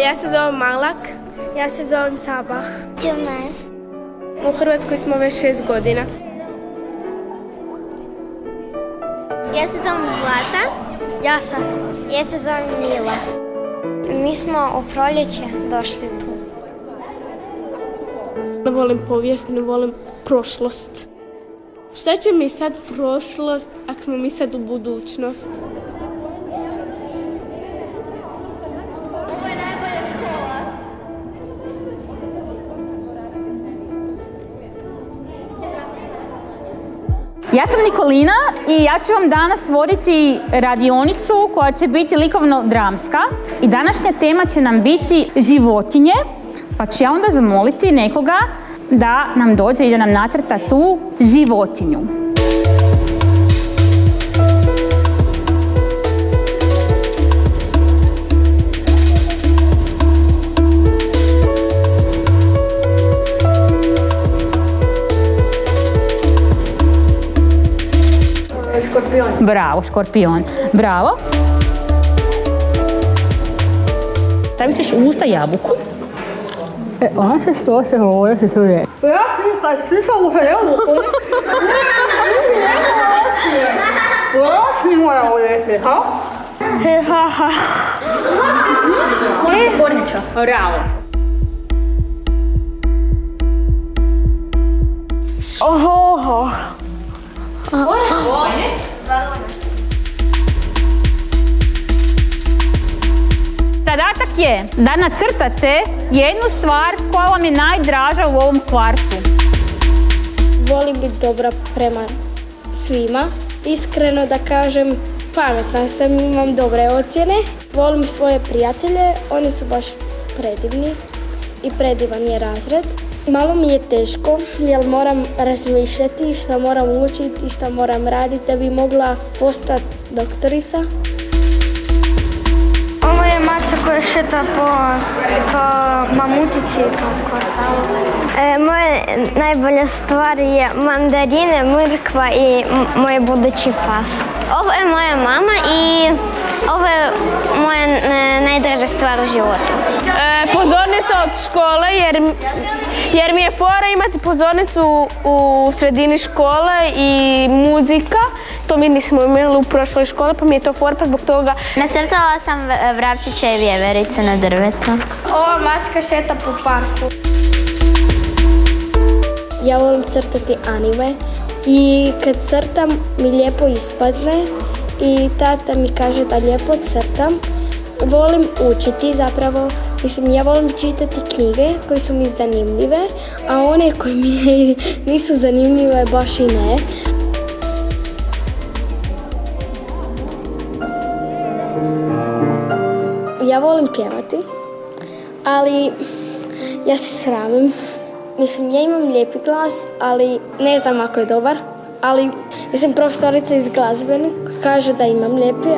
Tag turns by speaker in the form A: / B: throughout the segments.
A: Ja se zovem Malak. Ja se zovem Sabah.
B: Džumen.
A: U Hrvatskoj smo već 6 godina.
B: Ja se zovem Zlata. Ja se zovem Mila. Mi smo u proljeće došli tu.
A: Ne volim povijest, ne volim prošlost. Šta će mi sad prošlost ako smo mi sad u budućnost?
B: Ovo je najbolja škola.
C: Ja sam Nikolina i ja ću vam danas voditi radionicu koja će biti likovno-dramska i današnja tema će nam biti životinje, pa ću ja onda zamoliti nekoga da nam dođe i da nam nacrta tu životinju.
A: Škorpion.
C: Bravo, škorpion. Bravo. Stavit ćeš u usta jabuku. Ona se što se ovo se čuje. Ja kad slišam u jabuku. Vrati moja uvijek, ha?
A: Ha, ha.
B: Možda korniča.
C: Bravo.
A: Oho.
C: Zadatak je da nacrtate jednu stvar koja vam je najdraža u ovom kvartu.
A: Volim biti dobra prema svima. Iskreno da kažem, pametna sam, imam dobre ocjene. Volim svoje prijatelje, oni su baš predivni i predivan je razred. Malo mi je teško jer moram razmišljati šta moram učiti, šta moram raditi da bi mogla postati doktorica.
B: Ovo je maca koja šeta po mamutici i po kvartalu. Moja najbolja stvar je mandarine, mrkva i moj budući pas. Ovo je moja mama i ovo je moja najdraža stvar u životu.
A: Pozornica od škole jer mi je fora imati pozornicu u sredini škole i muzika. To mi nismo imali u prošloj školi, pa mi je to fora, pa zbog toga.
B: Nacrtala sam vrapčiće i vjeverice na drvetu.
A: Ova mačka šeta po parku. Ja volim crtati anime i kad crtam mi lijepo ispadne i tata mi kaže da lijepo crtam. Volim učiti zapravo, ja volim čitati knjige koje su mi zanimljive, a one koje mi nisu zanimljive baš i ne. Ja volim pjevati, ali ja se sramim. Ja imam lijepi glas, ali ne znam ako je dobar. Ali ja sam profesorica iz glazbenih, kaže da imam lijepi.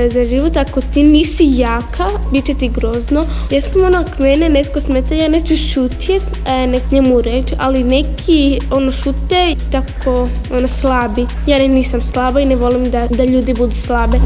A: Za život, ako ti nisi jaka, bit će ti grozno. Ja sam onak, mene netko smeta, ja neću šutjet, nek njemu reći, ali neki šute tako slabi. Ja nisam slaba i ne volim da ljudi budu slabe.